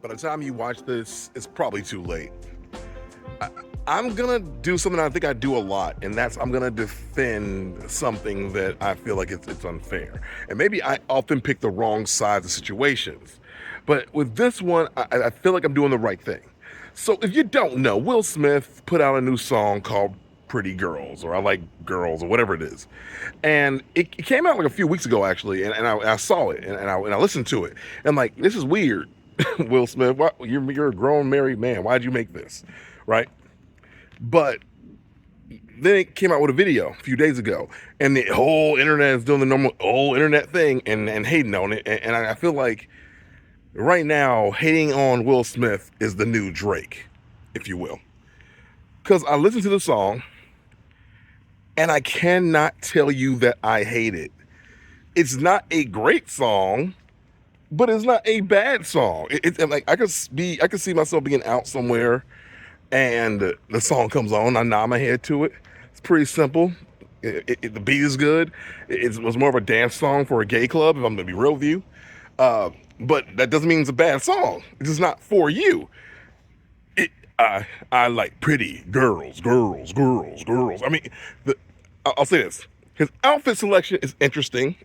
By the time you watch this, it's probably too late. I, I'm gonna do something I think I do a lot, and that's I'm gonna defend something that I feel like it's unfair. And maybe I often pick the wrong sides of situations. But with this one, I feel like I'm doing the right thing. So if you don't know, Will Smith put out a new song called Pretty Girls, or I Like Girls, or whatever it is. And it came out like a few weeks ago, actually, and I saw it, and I listened to it. And I'm like, this is weird. Will Smith, you're a grown married man. Why'd you make this? Right? But then it came out with a video a few days ago, and the whole internet is doing the normal whole internet thing and hating on it. And I feel like right now, hating on Will Smith is the new Drake, if you will. Because I listened to the song, and I cannot tell you that I hate it. It's not a great song, but it's not a bad song. It's like I could see myself being out somewhere, and the song comes on. I nod my head to it. It's pretty simple. The beat is good. It was more of a dance song for a gay club, if I'm gonna be real with you. But that doesn't mean it's a bad song. It's just not for you. I like pretty girls. I mean, I'll say this. His outfit selection is interesting.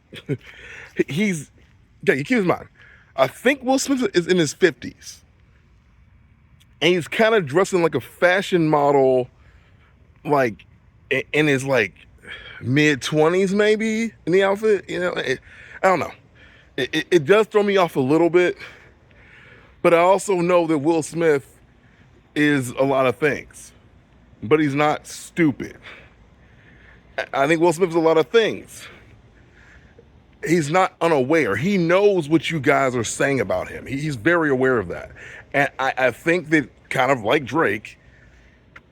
You keep in mind, I think Will Smith is in his 50s. And he's kind of dressing like a fashion model, like in his like mid 20s, maybe, in the outfit. I don't know. It does throw me off a little bit, but I also know that Will Smith is a lot of things, but he's not stupid. I think Will Smith is a lot of things. He's not unaware. He knows what you guys are saying about him. He's very aware of that. And I think that, kind of like Drake,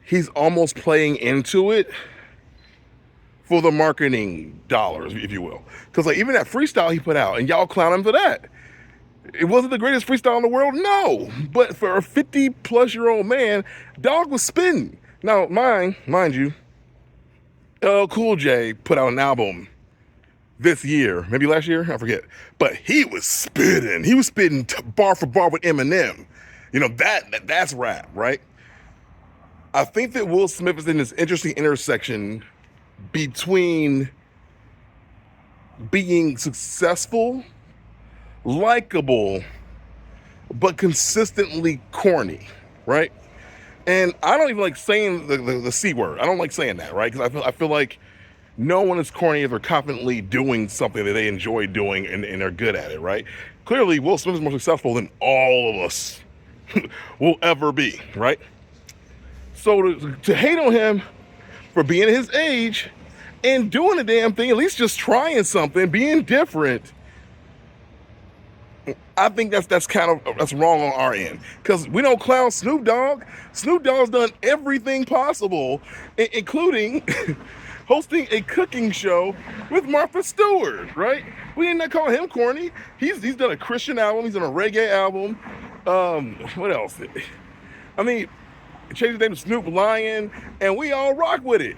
he's almost playing into it for the marketing dollars, if you will. Because like even that freestyle he put out, and y'all clown him for that. It wasn't the greatest freestyle in the world, no. But for a 50-plus-year-old man, dog was spitting. Now, mind you, LL Cool J put out an album this year, maybe last year, I forget. But he was spitting. He was spitting bar for bar with Eminem. That's rap, right? I think that Will Smith is in this interesting intersection between being successful, likable, but consistently corny, right? And I don't even like saying the C word. I don't like saying that, right? Because I feel like no one is corny if they're confidently doing something that they enjoy doing and they're good at it, right? Clearly, Will Smith is more successful than all of us will ever be, right? So to hate on him for being his age and doing the damn thing, at least just trying something, being different, I think that's wrong on our end, because we don't clown Snoop Dogg. Snoop Dogg's done everything possible, including hosting a cooking show with Martha Stewart, right? We did not call him corny. He's done a Christian album. He's done a reggae album. What else? I mean, changed his name to Snoop Lion, and we all rock with it.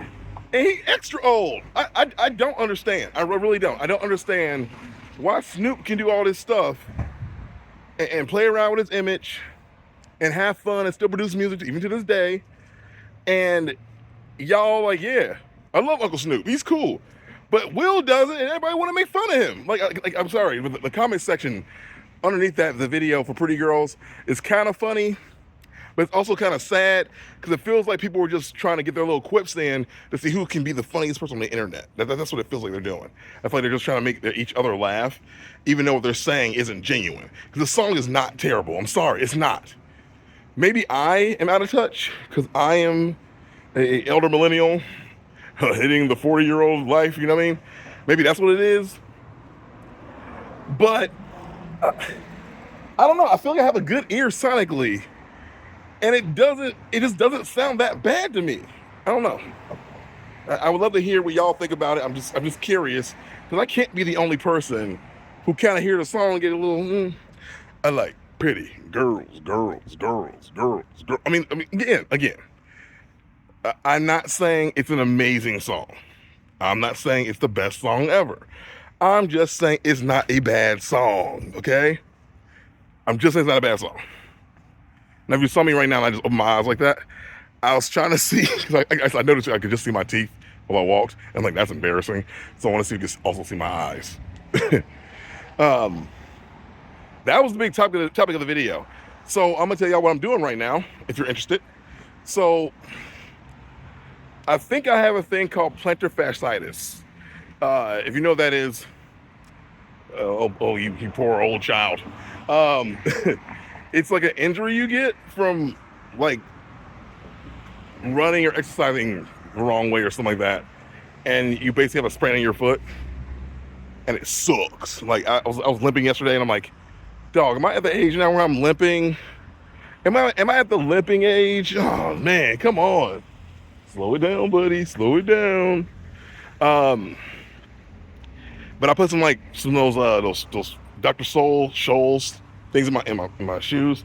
And he extra old. I don't understand. I really don't. I don't understand why Snoop can do all this stuff and play around with his image and have fun and still produce music even to this day. And y'all like, yeah, I love Uncle Snoop. He's cool. But Will doesn't, and everybody want to make fun of him. Like I'm sorry, but the comment section underneath the video for Pretty Girls is kind of funny, but it's also kind of sad, because it feels like people were just trying to get their little quips in to see who can be the funniest person on the internet. That's what it feels like they're doing. I feel like they're just trying to make each other laugh, even though what they're saying isn't genuine. Because the song is not terrible. I'm sorry, it's not. Maybe I am out of touch, because I am an elder millennial hitting the 40-year-old life, you know what I mean? Maybe that's what it is. But I don't know. I feel like I have a good ear sonically, and it just doesn't sound that bad to me. I don't know. I would love to hear what y'all think about it. I'm just curious, because I can't be the only person who kind of hear the song and get a little. I like pretty girls. I mean, again. I'm not saying it's an amazing song. I'm not saying it's the best song ever. I'm just saying it's not a bad song, okay? I'm just saying it's not a bad song. Now, if you saw me right now and I just opened my eyes like that, I was trying to see, because I noticed I could just see my teeth while I walked. And like, that's embarrassing. So I want to see if you can also see my eyes. That was the big topic of the video. So I'm gonna tell y'all what I'm doing right now, if you're interested. So I think I have a thing called plantar fasciitis. If you know what that is, you poor old child. It's like an injury you get from like running or exercising the wrong way or something like that, and you basically have a sprain in your foot, and it sucks. Like I was limping yesterday, and I'm like, dog, am I at the age now where I'm limping? Am I at the limping age? Oh man, come on. Slow it down, buddy. Slow it down. But I put some of those Dr. Scholl's things in my shoes,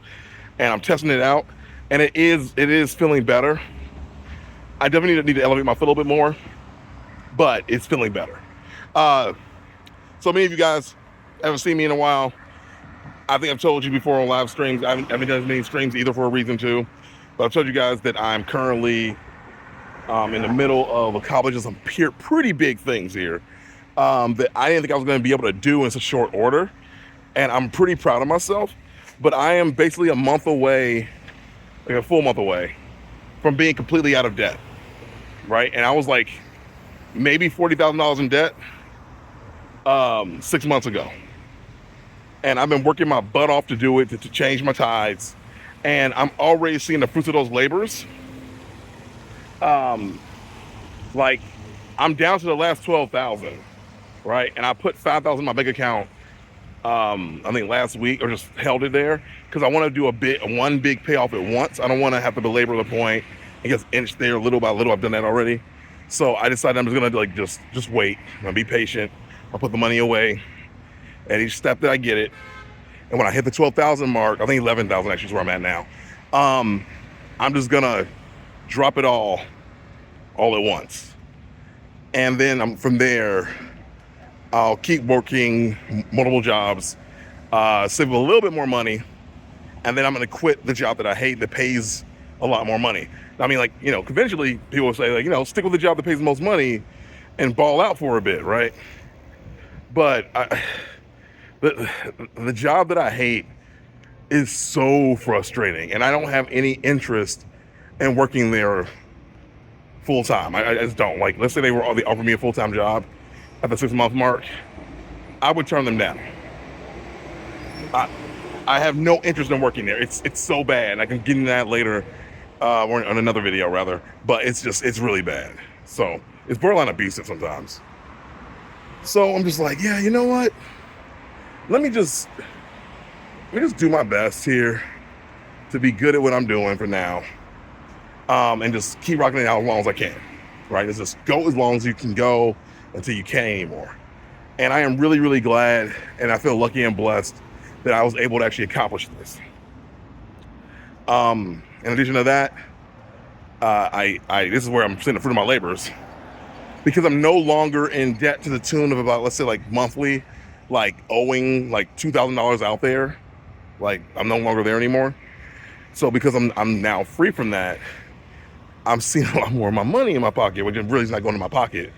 and I'm testing it out, and it is feeling better. I definitely need to elevate my foot a little bit more, but it's feeling better. So many of you guys haven't seen me in a while. I think I've told you before on live streams. I haven't done as many streams either for a reason too, but I've told you guys that I'm currently in the middle of accomplishing some pretty big things here that I didn't think I was going to be able to do in such short order, and I'm pretty proud of myself. But I am basically a month away, like a full month away, from being completely out of debt, right? And I was like maybe $40,000 in debt 6 months ago. And I've been working my butt off to do it, to change my tides. And I'm already seeing the fruits of those labors. Like, I'm down to the last 12,000, right? And I put 5,000 in my bank account, I think last week, or just held it there, because I want to do one big payoff at once. I don't want to have to belabor the point and just inch there little by little. I've done that already. So I decided I'm just gonna like just wait. I'm gonna be patient. I'll put the money away at each step that I get it. And when I hit the 12,000 mark, I think 11,000 actually is where I'm at now. I'm just gonna drop it all at once. And then from there, I'll keep working multiple jobs, save a little bit more money, and then I'm gonna quit the job that I hate that pays a lot more money. I mean, like, you know, conventionally people will say, like, you know, stick with the job that pays the most money and ball out for a bit, right? But the job that I hate is so frustrating, and I don't have any interest in working there full time. I just don't. Like, let's say they offered me a full-time job at the 6-month mark, I would turn them down. I have no interest in working there. It's so bad. I can get into that later, or on another video rather. But it's really bad. So it's borderline abusive sometimes. So I'm just like, yeah, you know what? Let me just do my best here to be good at what I'm doing for now, and just keep rocking it out as long as I can. Right? It's just go as long as you can go until you can't anymore. And I am really, really glad, and I feel lucky and blessed that I was able to actually accomplish this. In addition to that, this is where I'm seeing the fruit of my labors, because I'm no longer in debt to the tune of about, let's say, like monthly, like owing like $2,000 out there. Like, I'm no longer there anymore. So because I'm now free from that, I'm seeing a lot more of my money in my pocket, which really is not going to my pocket.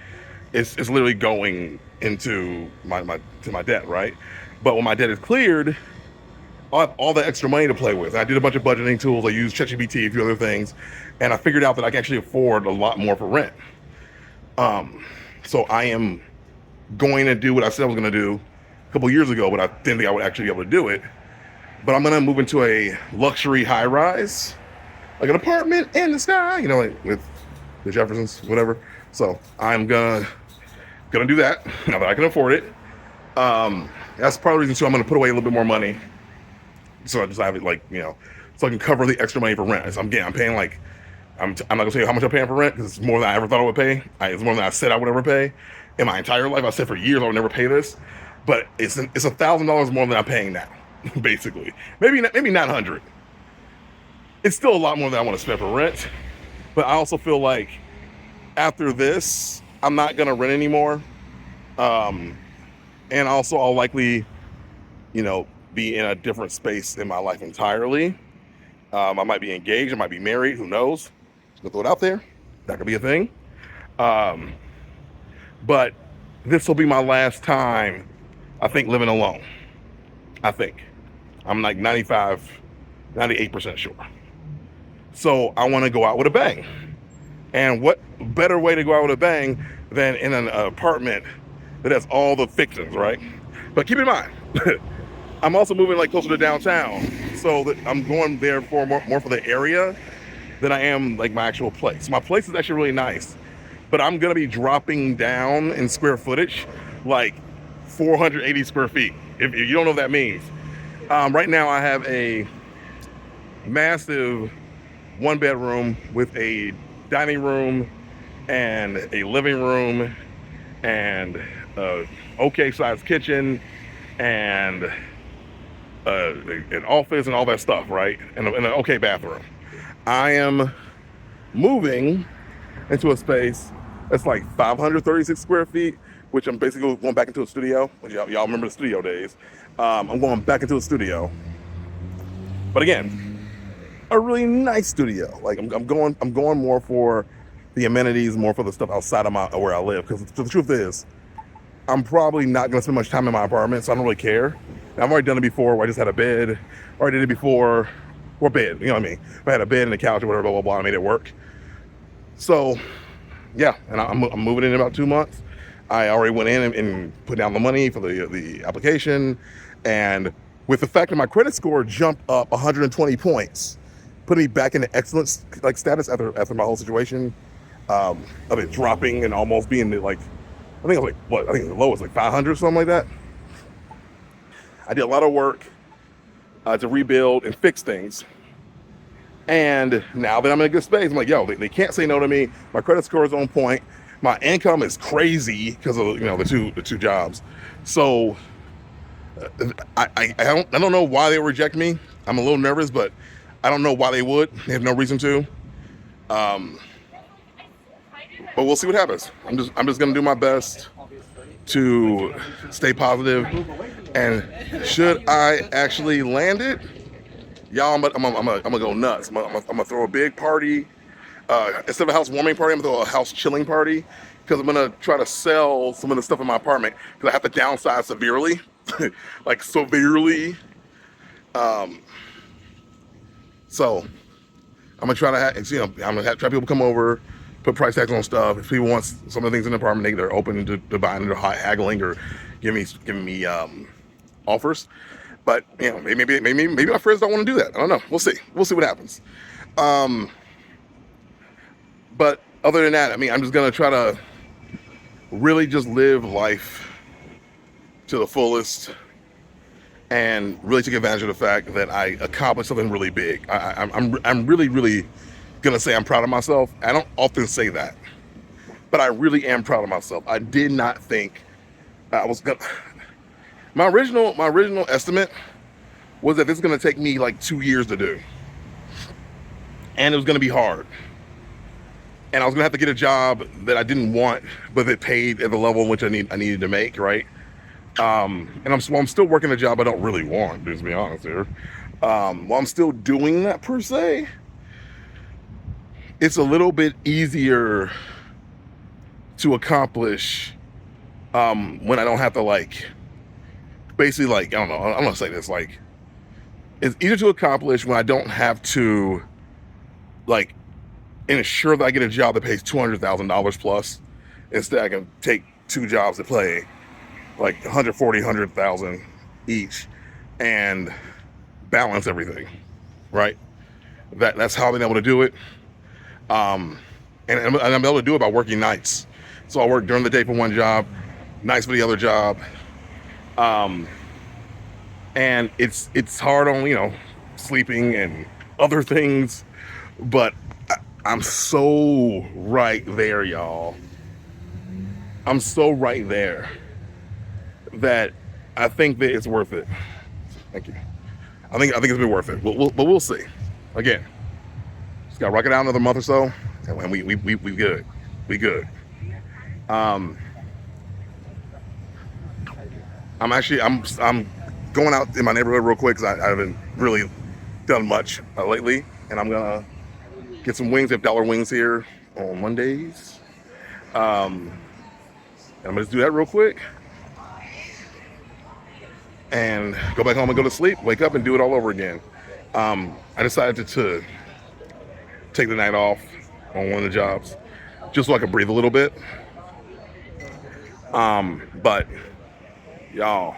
It's literally going into my debt, right? But when my debt is cleared, I'll have all the extra money to play with. I did a bunch of budgeting tools. I used ChatGPT, a few other things, and I figured out that I can actually afford a lot more for rent. So I am going to do what I said I was going to do a couple years ago, but I didn't think I would actually be able to do it. But I'm going to move into a luxury high-rise, like an apartment in the sky, you know, like with the Jeffersons, whatever. So I'm gonna do that now that I can afford it. That's part of the reason too. I'm gonna put away a little bit more money, so I just have it, like, you know, so I can cover the extra money for rent. So I'm paying like, I'm not gonna tell you how much I'm paying for rent, because it's more than I ever thought I would pay. It's more than I said I would ever pay in my entire life. I said for years I would never pay this, but it's $1,000 more than I'm paying now, basically. Maybe 900. It's still a lot more than I want to spend for rent, but I also feel like after this, I'm not gonna rent anymore, and also I'll likely, you know, be in a different space in my life entirely, I might be engaged, I might be married, who knows? Just gonna throw it out there. That could be a thing. Um, but this will be my last time, I think, living alone. I think. I'm like 95, 98% sure. So I want to go out with a bang. And what better way to go out with a bang than in an apartment that has all the fixings, right? But keep in mind, I'm also moving like closer to downtown, so that I'm going there for more for the area than I am like my actual place. My place is actually really nice, but I'm gonna be dropping down in square footage, like 480 square feet. If you don't know what that means, right now I have a massive one bedroom with a dining room and a living room and a okay sized kitchen and an office and all that stuff, right? And an okay bathroom. I am moving into a space that's like 536 square feet, which I'm basically going back into a studio. Y'all remember the studio days. I'm going back into a studio. But again, a really nice studio. Like I'm going more for the amenities, more for the stuff outside of where I live. Because the truth is, I'm probably not going to spend much time in my apartment, so I don't really care. And I've already done it before where I just had a bed, or I did it before, or bed, you know what I mean? I had a bed and a couch or whatever, blah, blah, blah, and I made it work. So, yeah, and I'm moving in about 2 months. I already went in and put down the money for the application, and with the fact that my credit score jumped up 120 points, putting me back into excellent like status after my whole situation of it dropping and almost being like, I think it was like, what, I think the low was like 500 or something like that. I did a lot of work to rebuild and fix things. And now that I'm in a good space, I'm like, yo, they can't say no to me. My credit score is on point. My income is crazy because of the two jobs. So I don't know why they reject me. I'm a little nervous, but I don't know why they would. They have no reason to. But we'll see what happens. I'm just gonna do my best to stay positive. And should I actually land it, y'all, I'm gonna go nuts. I'm gonna throw a big party. Instead of a housewarming party, I'm gonna throw a house chilling party because I'm gonna try to sell some of the stuff in my apartment because I have to downsize severely, like severely. So I'm gonna try to I'm gonna try people to come over, put price tags on stuff. If people want some of the things in the apartment, they're open to buying, they're haggling or giving me offers. But maybe my friends don't want to do that. I don't know. We'll see what happens. But other than that, I mean, I'm just gonna try to really just live life to the fullest and really take advantage of the fact that I accomplished something really big. I'm really gonna say I'm proud of myself. I don't often say that, but I really am proud of myself. I did not think I was gonna. My original estimate was that this is gonna take me like 2 years to do, and it was gonna be hard, and I was gonna have to get a job that I didn't want, but it paid at the level in which I needed to make, right? And I'm still working a job I don't really want, to be honest here. While I'm still doing that per se, it's a little bit easier to accomplish when I don't have to basically I don't know, I'm gonna say this, it's easier to accomplish when I don't have to ensure that I get a job that pays $200,000 plus. Instead, I can take 2 jobs that pay like 140, 100,000 each and balance everything, right? That's how I've been able to do it. And I'm able to do it by working nights. So I work during the day for one job, nights for the other job. And it's hard on, sleeping and other things, but I'm so right there, y'all. I'm so right there that I think that it's worth it. Thank you. I think it's been worth it. But we'll see. Again, just gotta rock it out another month or so, and we good. We good. I'm going out in my neighborhood real quick because I haven't really done much lately, and I'm gonna get some wings. They have dollar wings here on Mondays. And I'm gonna just do that real quick and go back home and go to sleep, wake up and do it all over again. I decided to take the night off on one of the jobs just so I could breathe a little bit. But y'all,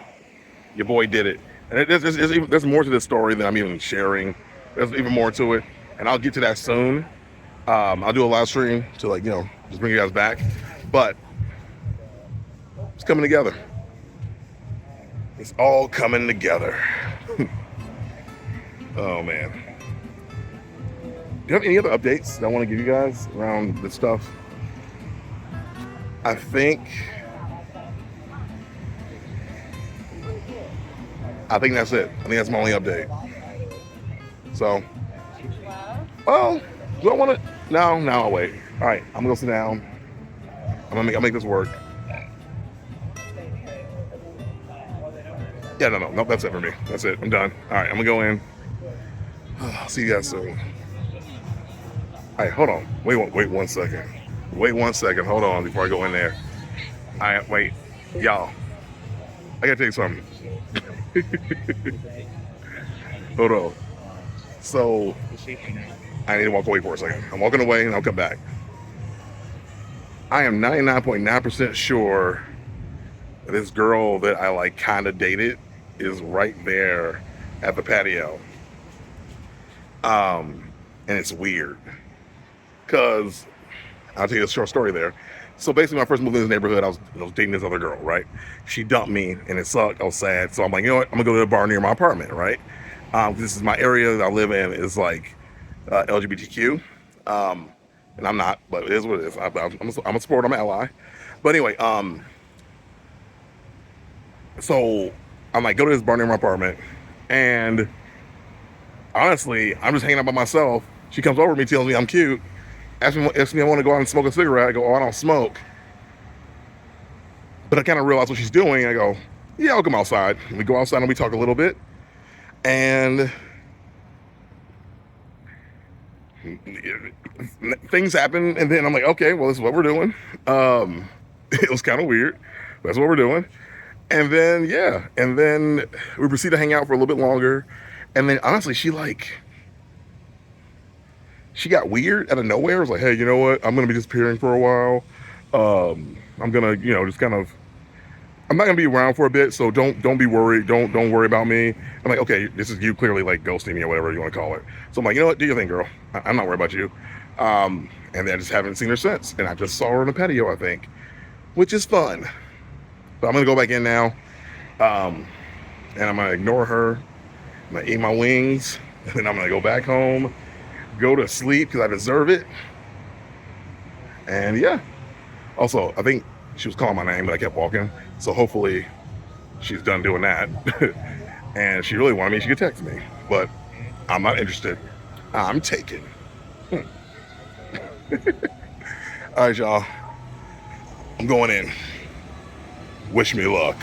your boy did it. And there's more to this story than I'm even sharing. There's even more to it, and I'll get to that soon. I'll do a live stream to, like, just bring you guys back. But it's coming together. It's all coming together. Oh man. Do you have any other updates that I want to give you guys around this stuff? I think that's it. I think that's my only update. So, well, do I want to? No, I'll wait. All right, I'm gonna go sit down. I'll make this work. Yeah, no, that's it for me. That's it. I'm done. All right, I'm gonna go in. I'll see you guys soon. All right, hold on. Wait 1 second. Wait 1 second. Hold on before I go in there. All right, wait, y'all. I gotta tell you something. Hold on. So I need to walk away for a second. I'm walking away and I'll come back. I am 99.9% sure that this girl that I like kind of dated is right there at the patio. And it's weird because I'll tell you a short story there. So basically, when I first moved in this neighborhood, I was dating this other girl, right? She dumped me, and it sucked. I was sad. So I'm like, you know what? I'm gonna go to the bar near my apartment, right? This is my area that I live in is like LGBTQ, and I'm not, but it is what it is. I'm a sport. I'm an ally. But anyway, so I'm like, go to this bar near my apartment, and honestly, I'm just hanging out by myself. She comes over to me, tells me I'm cute. Asks me if I want to go out and smoke a cigarette. I go, oh, I don't smoke. But I kind of realize what she's doing. I go, yeah, I'll come outside. And we go outside and we talk a little bit. And things happen. And then I'm like, okay, well, this is what we're doing. It was kind of weird. That's what we're doing. And then, yeah. And then we proceed to hang out for a little bit longer. And then, honestly, she got weird out of nowhere. I was like, hey, you know what? I'm going to be disappearing for a while. I'm going to, just kind of, I'm not going to be around for a bit. So don't be worried. Don't worry about me. I'm like, okay, this is you clearly like ghosting me or whatever you want to call it. So I'm like, you know what? Do your thing, girl. I'm not worried about you. And then I just haven't seen her since. And I just saw her on the patio, I think, which is fun. But I'm going to go back in now. And I'm going to ignore her. I'm going to eat my wings. And then I'm going to go back home. Go to sleep because I deserve it. And yeah. Also, I think she was calling my name, but I kept walking. So hopefully she's done doing that. And she really wanted me, she could text me. But I'm not interested. I'm taken. All right, y'all. I'm going in. Wish me luck.